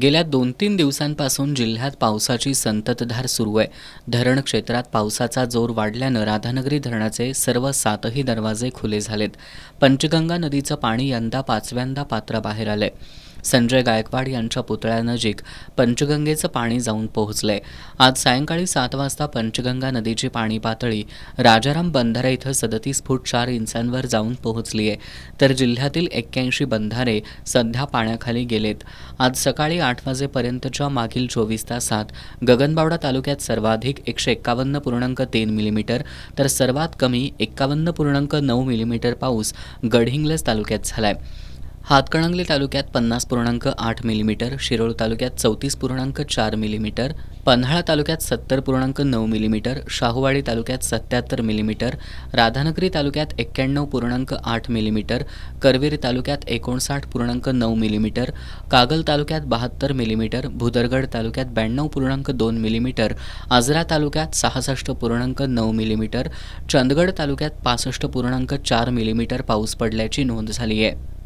गेल्या 2-3 दिवसांपासून जिल्ह्यात पावसाची संततधार सुरू आहे. धरण क्षेत्रात पावसाचा जोर वाढल्यानं राधानगरी धरणाचे सर्व 7ही दरवाजे खुले झालेत. पंचगंगा नदीचं पाणी यंदा 5व्यांदा पात्राबाहेर आलंय. संजय गायकवाड यांच्या पुतळ्यानजीक पंचगंगेचं पाणी जाऊन पोहोचलंय. आज सायंकाळी 7 वाजता पंचगंगा नदीची पाणी पातळी राजाराम बंधारे इथं 37 फूट 4 इंचांवर जाऊन पोहोचली आहे. तर जिल्ह्यातील 81 बंधारे सध्या पाण्याखाली गेलेत. आज सकाळी 8 वाजेपर्यंतच्या मागील 24 तासात गगनबावडा तालुक्यात सर्वाधिक 151.3 मिलीमीटर तर सर्वात कमी 51.9 मिलीमीटर पाऊस गडहिंग्लज तालुक्यात झालाय. हातकणंगले तालुक्यात 50.8 मिलीमीटर, शिरोळ तालुक्यात 34.4 मिलीमीटर, पन्हाळा तालुक्यात 70.9 मिलीमीटर, शाहूवाडी तालुक्यात 77 मिलीमीटर, राधानगरी तालुक्यात 91.8 मिलीमीटर, करवीर तालुक्यात 59.9 मिलीमीटर, कागल तालुक्यात 72 मिलीमीटर, भुदरगड तालुक्यात 92.2 मिलीमीटर, आजरा तालुक्यात 66.9 मिलीमीटर, चंदगड तालुक्यात 65.4 मिलीमीटर पाऊस पडल्याची नोंद झाली आहे.